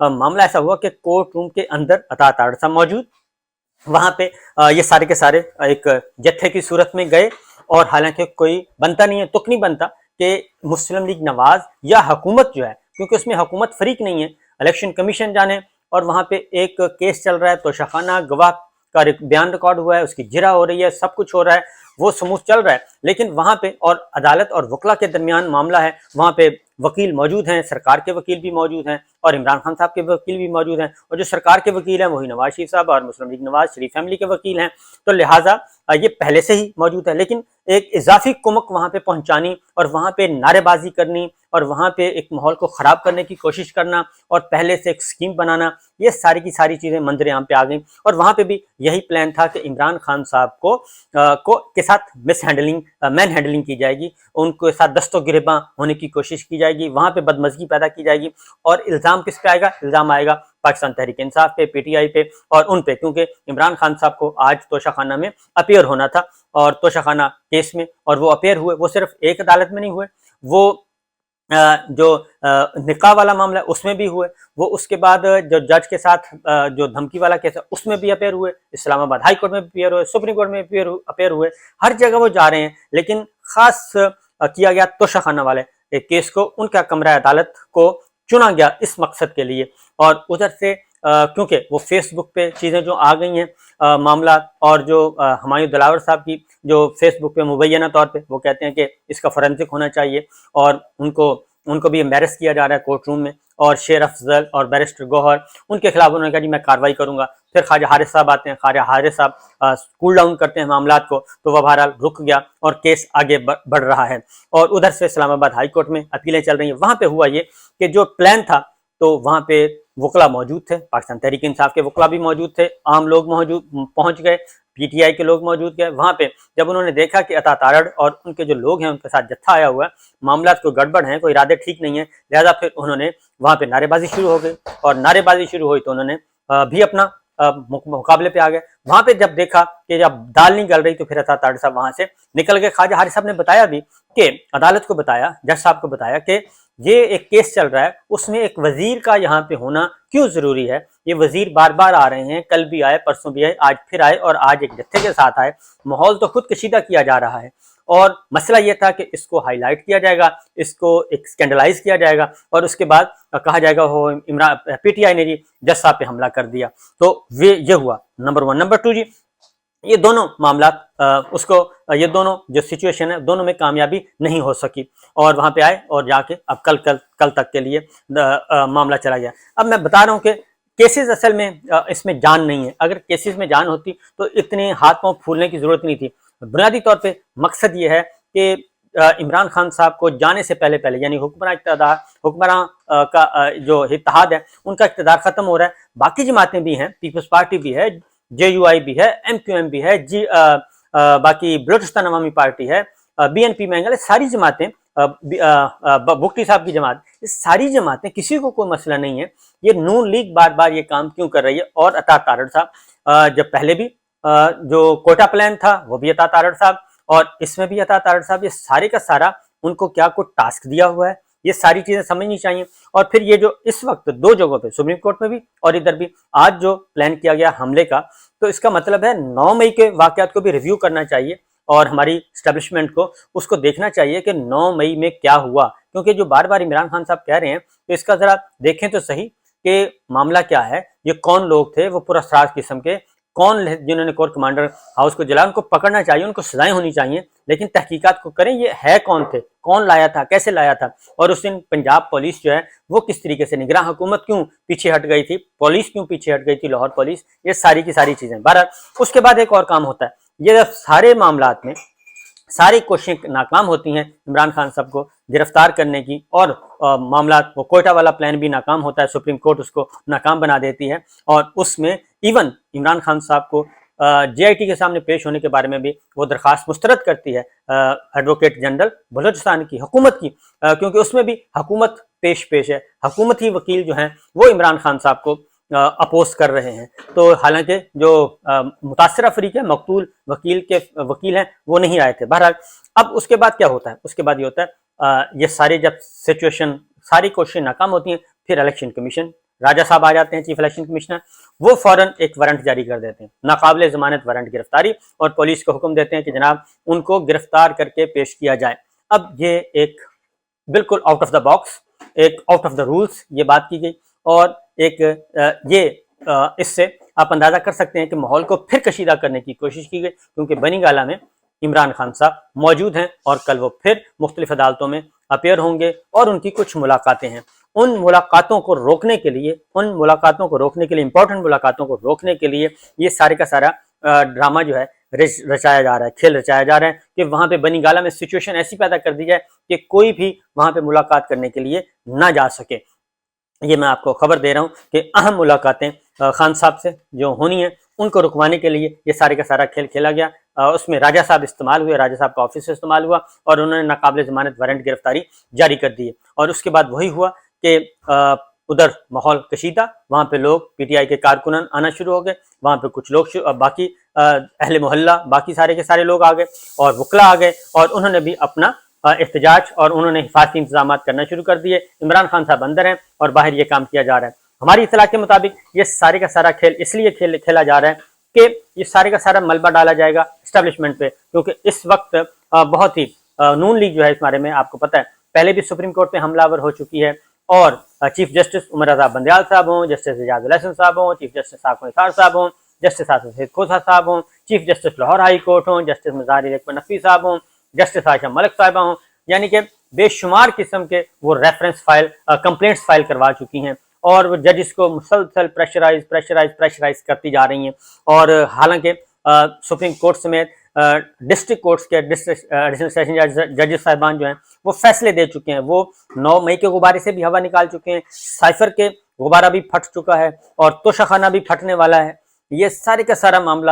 معاملہ ایسا ہوا کہ کورٹ روم کے اندر عطا تارڑ صاحب موجود، وہاں پہ یہ سارے کے سارے ایک جتھے کی صورت میں گئے، اور حالانکہ کوئی بنتا نہیں ہے، تک نہیں بنتا کہ مسلم لیگ نواز یا حکومت جو ہے، کیونکہ اس میں حکومت فریق نہیں ہے، الیکشن کمیشن جانے، اور وہاں پہ ایک کیس چل رہا ہے، توشہ گواہ کا بیان ریکارڈ ہوا ہے، اس کی جرح ہو رہی ہے، سب کچھ ہو رہا ہے، وہ سموتھ چل رہا ہے، لیکن وہاں پہ اور عدالت اور وکلا کے درمیان معاملہ ہے، وہاں پہ وکیل موجود ہیں، سرکار کے وکیل بھی موجود ہیں، اور عمران خان صاحب کے وکیل بھی موجود ہیں، اور جو سرکار کے وکیل ہیں وہی نواز شریف صاحب اور مسلم لیگ نواز شریف فیملی کے وکیل ہیں، تو لہٰذا یہ پہلے سے ہی موجود ہے، لیکن ایک اضافی کمک وہاں پہ پہنچانی اور وہاں پہ نعرے بازی کرنی اور وہاں پہ ایک ماحول کو خراب کرنے کی کوشش کرنا اور پہلے سے ایک سکیم بنانا، یہ ساری کی ساری چیزیں منظر عام پہ آ گئیں، اور وہاں پہ بھی یہی پلان تھا کہ عمران خان صاحب کو کے ساتھ مین ہینڈلنگ کی جائے گی، ان کے ساتھ دست و گریباں ہونے کی کوشش کی جائے گی، وہاں پہ بدمزگی پیدا کی جائے گی، اور الزام کس پہ آئے گا؟ الزام آئے گا پاکستان تحریک انصاف پہ، پی ٹی آئی پہ اور ان پہ، کیونکہ عمران خان صاحب کو آج توشہ خانہ میں اپیئر ہونا تھا، اور توشہ خانہ کیس میں، اور وہ اپیئر ہوئے، وہ صرف ایک عدالت میں نہیں ہوئے، وہ جو نکاح والا معاملہ ہے اس میں بھی ہوئے، وہ اس کے بعد جو جج کے ساتھ جو دھمکی والا کیس ہے اس میں بھی اپیئر ہوئے، اسلام آباد ہائی کورٹ میں بھی اپیئر ہوئے، سپریم کورٹ میں اپیئر ہوئے، ہر جگہ وہ جا رہے ہیں، لیکن خاص کیا گیا توشہ خانہ والے کیس کو، ان کا کمرہ عدالت کو چنا گیا اس مقصد کے لیے، اور ادھر سے کیونکہ وہ فیس بک پہ چیزیں جو آ گئی ہیں معاملات، اور جو ہمایوں دلاور صاحب کی جو فیس بک پہ مبینہ طور پہ وہ کہتے ہیں کہ اس کا فورینسک ہونا چاہیے، اور ان کو بھی امبیرس کیا جا رہا ہے کورٹ روم میں، اور شیر افضل اور بیرسٹر گوہر ان کے خلاف انہوں نے کہا جی میں کارروائی کروں گا، پھر خواجہ حارث صاحب آتے ہیں، خواجہ حارث صاحب کول ڈاؤن کرتے ہیں معاملات کو، تو وہ بہرحال رک گیا اور کیس آگے بڑھ رہا ہے، اور ادھر سے اسلام آباد ہائی کورٹ میں اپیلیں چل رہی ہیں۔ وہاں پہ ہوا یہ کہ جو پلان تھا تو وہاں پہ وکلا موجود تھے، پاکستان تحریک انصاف کے وکلا بھی موجود تھے، عام لوگ پہنچ گئے، پی ٹی آئی کے لوگ موجود گئے، وہاں پہ جب انہوں نے دیکھا کہ عطا تارڑ اور ان کے جو لوگ ہیں ان کے ساتھ جتھا آیا ہوا ہے، معاملات کو گڑبڑ ہیں، کوئی ارادے ٹھیک نہیں ہے، لہذا پھر انہوں نے وہاں پہ نعرے بازی شروع ہو گئی، اور نعرے بازی شروع ہوئی تو انہوں نے بھی اپنا مقابلے پہ آ گئے، وہاں پہ جب دیکھا کہ جب دال نہیں گل رہی تو پھر عطا تارڑ صاحب وہاں سے نکل گئے۔ خواجہ حارث صاحب نے بتایا بھی کہ عدالت کو بتایا، جج صاحب کو بتایا کہ یہ ایک کیس چل رہا ہے، اس میں ایک وزیر کا یہاں پہ ہونا کیوں ضروری ہے؟ یہ وزیر بار بار آ رہے ہیں، کل بھی آئے، پرسوں بھی آئے، آج پھر آئے، اور آج ایک جتھے کے ساتھ آئے، ماحول تو خود کشیدہ کیا جا رہا ہے، اور مسئلہ یہ تھا کہ اس کو ہائی لائٹ کیا جائے گا، اس کو ایک اسکینڈلائز کیا جائے گا، اور اس کے بعد کہا جائے گا وہ پی ٹی آئی نے جی جج صاحب پہ حملہ کر دیا، تو یہ ہوا نمبر 1۔ نمبر 2 جی، یہ دونوں معاملات یہ دونوں جو سچویشن ہے دونوں میں کامیابی نہیں ہو سکی، اور وہاں پہ آئے اور جا کے اب کل تک کے لیے معاملہ چلا گیا۔ اب میں بتا رہا ہوں کہ کیسز اصل میں اس میں جان نہیں ہے، اگر کیسز میں جان ہوتی تو اتنے ہاتھ پاؤں پھولنے کی ضرورت نہیں تھی۔ بنیادی طور پہ مقصد یہ ہے کہ عمران خان صاحب کو جانے سے پہلے یعنی حکمراں کا جو اتحاد ہے ان کا اقتدار ختم ہو رہا ہے، باقی جماعتیں بھی ہیں، پیپلز پارٹی بھی ہے، جے یو آئی بھی ہے، ایم کیو ایم بھی ہے، باقی بلوچستان عوامی پارٹی ہے، بی این پی میں، ساری جماعتیں، بگٹی صاحب کی جماعت، یہ ساری جماعتیں، کسی کو کوئی مسئلہ نہیں ہے، یہ نون لیگ بار بار یہ کام کیوں کر رہی ہے؟ اور عطا تارڑ صاحب جب پہلے بھی جو کوٹا پلان تھا وہ بھی عطا تارڑ صاحب، اور اس میں بھی عطا تارڑ صاحب، یہ سارے کا سارا ان کو کیا کوئی ٹاسک دیا ہوا ہے؟ یہ ساری چیزیں سمجھنی چاہیے۔ اور پھر یہ جو اس وقت 2 جگہوں پہ، سپریم کورٹ میں بھی اور ادھر بھی آج جو پلان کیا گیا حملے کا، تو اس کا مطلب ہے 9 مئی کے واقعات کو بھی ریویو کرنا چاہیے، اور ہماری اسٹیبلشمنٹ کو اس کو دیکھنا چاہیے کہ 9 مئی میں کیا ہوا، کیونکہ جو بار بار عمران خان صاحب کہہ رہے ہیں تو اس کا ذرا دیکھیں تو صحیح کہ معاملہ کیا ہے، یہ کون لوگ تھے، وہ پراسرار قسم کے کون جنہوں نے کور کمانڈر ہاؤس کو جلایا، ان کو پکڑنا چاہیے، ان کو سزائیں ہونی چاہیے، لیکن تحقیقات کو کریں، یہ ہے کون تھے، کون لایا تھا، کیسے لایا تھا، اور اس دن پنجاب پولیس جو ہے وہ کس طریقے سے، نگراں حکومت کیوں پیچھے ہٹ گئی تھی، پولیس کیوں پیچھے ہٹ گئی تھی، لاہور پولیس، یہ ساری کی ساری چیزیں۔ بہرحال اس کے بعد ایک اور کام ہوتا ہے، یہ سارے معاملات میں ساری کوششیں ناکام ہوتی ہیں عمران خان صاحب کو گرفتار کرنے کی، اور معاملات، وہ کوئٹہ والا پلان بھی ناکام ہوتا ہے، سپریم کورٹ اس کو ناکام بنا دیتی ہے، اور اس میں ایون عمران خان صاحب کو جے آئی ٹی کے سامنے پیش ہونے کے بارے میں بھی وہ درخواست مسترد کرتی ہے ایڈوکیٹ جنرل بلوچستان کی حکومت کی، کیونکہ اس میں بھی حکومت پیش ہے، حکومتی وکیل جو ہیں وہ عمران خان صاحب کو اپوز کر رہے ہیں، تو حالانکہ جو متاثرہ فریق ہے، مقتول وکیل ہیں، وہ نہیں آئے تھے۔ بہرحال اب اس کے بعد کیا ہوتا ہے؟ اس کے بعد یہ ہوتا ہے یہ سارے جب سچویشن، ساری کوششیں ناکام ہوتی ہیں، پھر الیکشن کمیشن راجہ صاحب آ جاتے ہیں چیف الیکشن کمشنر، وہ فوراً ایک وارنٹ جاری کر دیتے ہیں، ناقابل ضمانت وارنٹ گرفتاری، اور پولیس کو حکم دیتے ہیں کہ جناب ان کو گرفتار کر کے پیش کیا جائے۔ اب یہ ایک بالکل آؤٹ آف دا باکس، ایک آؤٹ آف دا رولز یہ بات کی گئی، اور ایک اس سے آپ اندازہ کر سکتے ہیں کہ ماحول کو پھر کشیدہ کرنے کی کوشش کی گئی، کیونکہ بنی گالہ میں عمران خان صاحب موجود ہیں اور کل وہ پھر مختلف عدالتوں میں اپیئر ہوں گے، اور ان کی کچھ ملاقاتیں ہیں۔ ان ملاقاتوں کو روکنے کے لیے، امپورٹنٹ ملاقاتوں کو روکنے کے لیے یہ سارے کا سارا ڈرامہ جو ہے رچایا جا رہا ہے، کھیل رچایا جا رہا ہے کہ وہاں پہ بنی گالہ میں سچویشن ایسی پیدا کر دی جائے کہ کوئی بھی وہاں پہ ملاقات کرنے کے لیے نہ جا سکے۔ یہ میں آپ کو خبر دے رہا ہوں کہ اہم ملاقاتیں خان صاحب سے جو ہونی ہیں ان کو رکوانے کے لیے یہ سارے کا سارا کھیل کھیلا گیا۔ اس میں راجہ صاحب استعمال ہوئے، راجہ صاحب کا آفس سے استعمال ہوا، اور انہوں نے ناقابل ضمانت وارنٹ گرفتاری جاری کر دی ہے۔ اور اس کے بعد وہی ہوا کہ ادھر ماحول کشیدہ، وہاں پہ لوگ پی ٹی آئی کے کارکنان آنا شروع ہو گئے، وہاں پہ کچھ لوگ باقی اہل محلہ، باقی سارے کے سارے لوگ آ گئے، اور وکلا آ گئے، اور انہوں نے بھی اپنا احتجاج اور انہوں نے حفاظتی انتظامات کرنا شروع کر دیے۔ عمران خان صاحب اندر ہیں اور باہر یہ کام کیا جا رہا ہے۔ ہماری اطلاع کے مطابق یہ سارے کا سارا کھیل اس لیے کھیلا جا رہا ہے کہ یہ سارے کا سارا ملبہ ڈالا جائے گا اسٹیبلشمنٹ پہ، کیونکہ اس وقت بہت ہی نون لیگ جو ہے اس بارے میں آپ کو پتہ ہے پہلے بھی سپریم کورٹ پہ حملہ آور ہو چکی ہے، اور چیف جسٹس عمر رضا بندیال صاحب ہوں، جسٹس اعجاز الحسن صاحب ہوں، چیف جسٹس ثاقب نثار صاحب ہوں، جسٹس آصف سید کھوسہ صاحب ہوں، chief justice Lahore high court ہوں، جسٹس مظاہر اکبر نقوی صاحب ہوں، جسٹس عائشہ ملک صاحبہ ہوں، یعنی کہ بے شمار قسم کے وہ ریفرنس فائل کمپلینٹس فائل کروا چکی ہیں، اور وہ ججز کو مسلسل پریشرائز کرتی جا رہی ہیں۔ اور حالانکہ سپریم کورٹ سمیت ڈسٹرکٹ کورٹس کے ایڈیشنل سیشن ججز صاحبان جو ہیں وہ فیصلے دے چکے ہیں، وہ 9 مئی کے غبارے سے بھی ہوا نکال چکے ہیں، سائفر کے غبارہ بھی پھٹ چکا ہے، اور توشہ خانہ بھی پھٹنے والا ہے۔ یہ سارے کا سارا معاملہ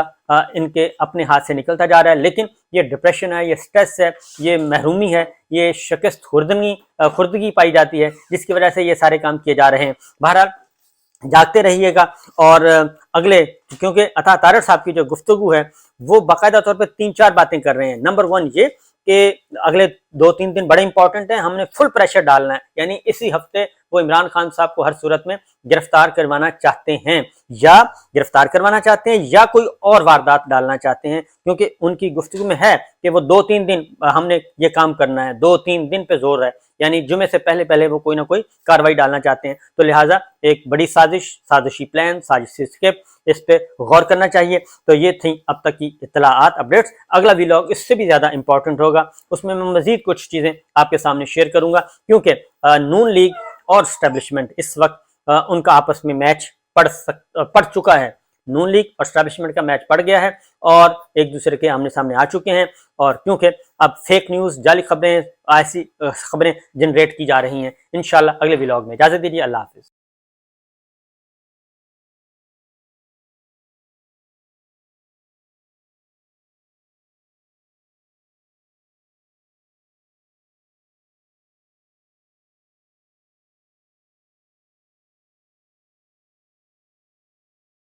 ان کے اپنے ہاتھ سے نکلتا جا رہا ہے، لیکن یہ ڈپریشن ہے، یہ سٹریس ہے، یہ محرومی ہے، یہ شکست خوردگی پائی جاتی ہے، جس کی وجہ سے یہ سارے کام کیے جا رہے ہیں۔ بہرحال جاگتے رہیے گا، اور اگلے، کیونکہ عطا تارڑ صاحب کی جو گفتگو ہے وہ باقاعدہ طور پہ 3-4 باتیں کر رہے ہیں۔ نمبر 1 یہ کہ اگلے 2-3 دن بڑے امپورٹنٹ ہیں، ہم نے فل پریشر ڈالنا ہے، یعنی اسی ہفتے وہ عمران خان صاحب کو ہر صورت میں گرفتار کروانا چاہتے ہیں، یا کوئی اور واردات ڈالنا چاہتے ہیں، کیونکہ ان کی گفتگو میں ہے کہ وہ 2-3 دن ہم نے یہ کام کرنا ہے، 2-3 دن پہ زور ہے، یعنی جمعے سے پہلے وہ کوئی نہ کوئی کاروائی ڈالنا چاہتے ہیں۔ تو لہٰذا ایک بڑی سازشی پلان، سازشی اسکیپ، اس پہ غور کرنا چاہیے۔ تو یہ تھیں اب تک کی اطلاعات، اپڈیٹس۔ اگلا ویلاگ اس سے بھی زیادہ امپورٹنٹ ہوگا، اس میں مزید کچھ چیزیں آپ کے سامنے شیئر کروں گا، کیونکہ نون لیگ اور اسٹیبلشمنٹ اس وقت ان کا آپس میں میچ پڑ چکا ہے، نون لیگ اور اسٹیبلشمنٹ کا میچ پڑ گیا ہے، اور ایک دوسرے کے آمنے سامنے آ چکے ہیں، اور کیونکہ اب فیک نیوز، جعلی خبریں، ایسی خبریں جنریٹ کی جا رہی ہیں۔ انشاءاللہ اگلے ویلاگ میں اجازت دیجیے، اللہ حافظ۔